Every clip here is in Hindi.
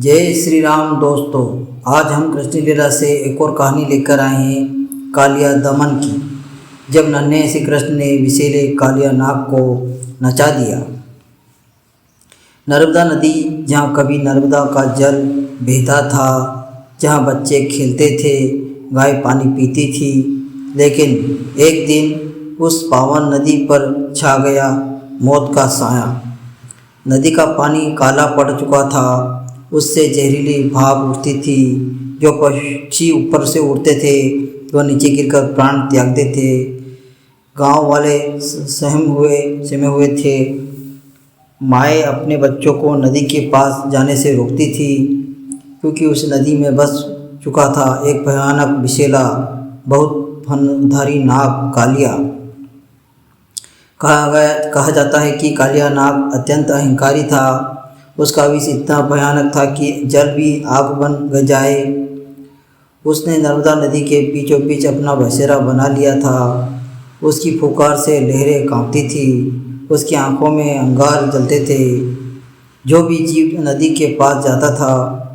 जय श्री राम दोस्तों। आज हम कृष्ण लीला से एक और कहानी लेकर आए हैं कालिया दमन की। जब नन्हे श्री कृष्ण ने विषैले कालिया नाग को नचा दिया। नर्मदा नदी, जहाँ कभी नर्मदा का जल बहता था, जहाँ बच्चे खेलते थे, गाय पानी पीती थी, लेकिन एक दिन उस पावन नदी पर छा गया मौत का साया। नदी का पानी काला पड़ चुका था, उससे जहरीली भाप उठती थी। जो पक्षी ऊपर से उड़ते थे वह नीचे गिरकर प्राण त्यागते थे। गांव वाले सहमे हुए थे। माएँ अपने बच्चों को नदी के पास जाने से रोकती थी, क्योंकि उस नदी में बस चुका था एक भयानक विषैला बहुत फनधारी नाग कालिया। कहा जाता है कि कालिया नाग अत्यंत अहंकारी था। उसका विष इतना भयानक था कि जल भी आग बन जाए। उसने नर्मदा नदी के बीचों बीच अपना बसेरा बना लिया था। उसकी फुकार से लहरें कांपती थी, उसकी आंखों में अंगार जलते थे। जो भी जीव नदी के पास जाता था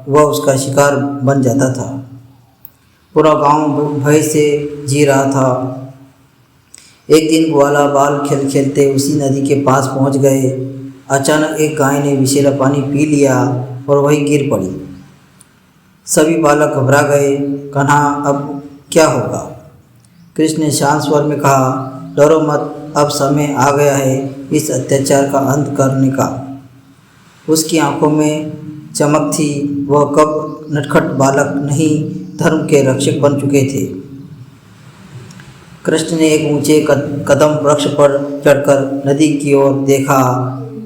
वह उसका शिकार बन जाता था। पूरा गांव भय से जी रहा था। एक दिन ग्वाला बाल खेलते उसी नदी के पास पहुंच गए। अचानक एक गाय ने विषैला पानी पी लिया और वहीं गिर पड़ी। सभी बालक घबरा गए। कन्हा, अब क्या होगा? कृष्ण ने शांत स्वर में कहा, डरो मत, अब समय आ गया है इस अत्याचार का अंत करने का। उसकी आंखों में चमक थी। वह कब नटखट बालक नहीं, धर्म के रक्षक बन चुके थे। कृष्ण ने एक ऊंचे कदम वृक्ष पर चढ़कर नदी की ओर देखा।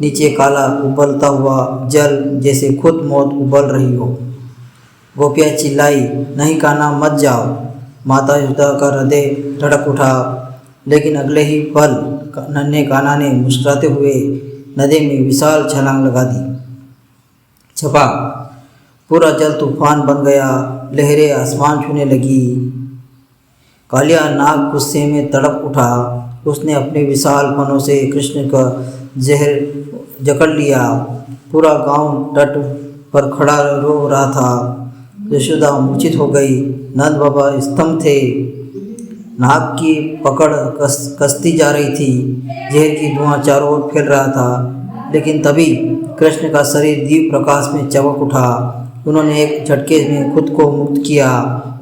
नीचे काला उबलता हुआ जल, जैसे खुद मौत उबल रही हो। गोपियाँ चिल्लाई, नहीं कान्हा, मत जाओ। माता यशोदा का हृदय धड़क उठा। लेकिन अगले ही पल नन्हे कान्हा ने मुस्कुराते हुए नदी में विशाल छलांग लगा दी। छपा, पूरा जल तूफान बन गया। लहरें आसमान छूने लगी। कालिया नाग गुस्से में तड़प उठा। उसने अपने विशाल फनों से कृष्ण का जहर जकड़ लिया। पूरा गांव तट पर खड़ा रो रहा था। यशोदा मूर्छित हो गई। नंद बाबा स्तंभ थे। नाग की पकड़ कसती जा रही थी। जहर की धुआं चारों ओर फैल रहा था। लेकिन तभी कृष्ण का शरीर दीप प्रकाश में चमक उठा। उन्होंने एक झटके में खुद को मुक्त किया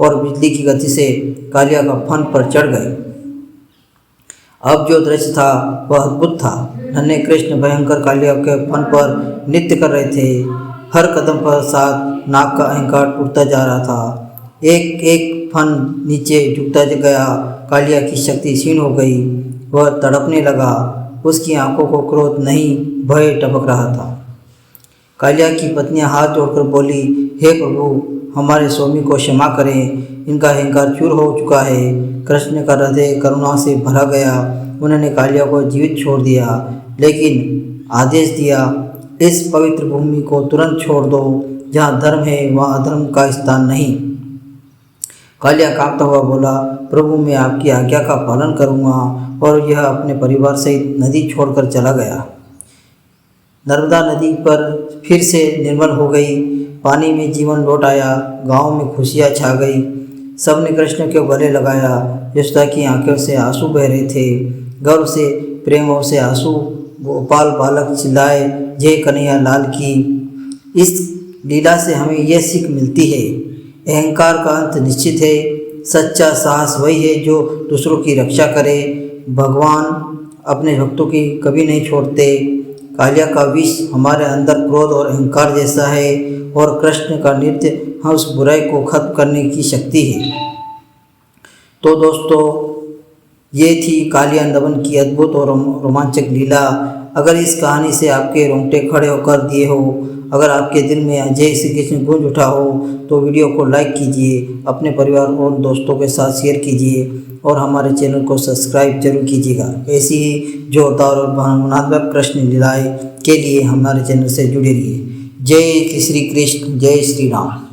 और बिजली की गति से कालिया का फन पर चढ़ गए। अब जो दृश्य था वह अद्भुत था। नन्हे कृष्ण भयंकर कालिया के फन पर नृत्य कर रहे थे। हर कदम पर साथ नाग का अहंकार टूटता जा रहा था। एक एक फन नीचे झुकता गया। कालिया की शक्ति क्षीण हो गई। वह तड़पने लगा। उसकी आंखों को क्रोध नहीं, भय टपक रहा था। कालिया की पत्नियां हाथ जोड़कर बोली, हे प्रभु, हमारे स्वामी को क्षमा करें, इनका अहंकार चूर हो चुका है। कृष्ण का हृदय करुणा से भरा गया। उन्होंने कालिया को जीवित छोड़ दिया, लेकिन आदेश दिया, इस पवित्र भूमि को तुरंत छोड़ दो। जहाँ धर्म है वहाँ अधर्म का स्थान नहीं। कालिया कांपता हुआ बोला, प्रभु, मैं आपकी आज्ञा का पालन करूँगा। और यह अपने परिवार सहित नदी छोड़कर चला गया। नर्मदा नदी पर फिर से निर्मल हो गई। पानी में जीवन लौट आया। गांव में खुशियाँ छा गई। सबने कृष्ण के गले लगाया। यशोदा की आंखों से आंसू बह रहे थे। गर्व से, प्रेम से आंसू। गोपाल बालक चिल्लाए, जय कन्हैया लाल की। इस लीला से हमें यह सीख मिलती है, अहंकार का अंत निश्चित है। सच्चा साहस वही है जो दूसरों की रक्षा करे। भगवान अपने भक्तों की कभी नहीं छोड़ते। कालिया का विष हमारे अंदर क्रोध और अहंकार जैसा है, और कृष्ण का नृत्य हम उस बुराई को खत्म करने की शक्ति है। तो दोस्तों, ये थी कालिया दमन की अद्भुत और रोमांचक लीला। अगर इस कहानी से आपके रोंगटे खड़े होकर दिए हो, अगर आपके दिल में जय श्री कृष्ण गूंज उठा हो, तो वीडियो को लाइक कीजिए, अपने परिवार और दोस्तों के साथ शेयर कीजिए और हमारे चैनल को सब्सक्राइब जरूर कीजिएगा। ऐसी ही जोरदार और भावनात्मक कृष्ण लीलाएँ के लिए हमारे चैनल से जुड़े रहिए। जय श्री कृष्ण, जय श्री राम।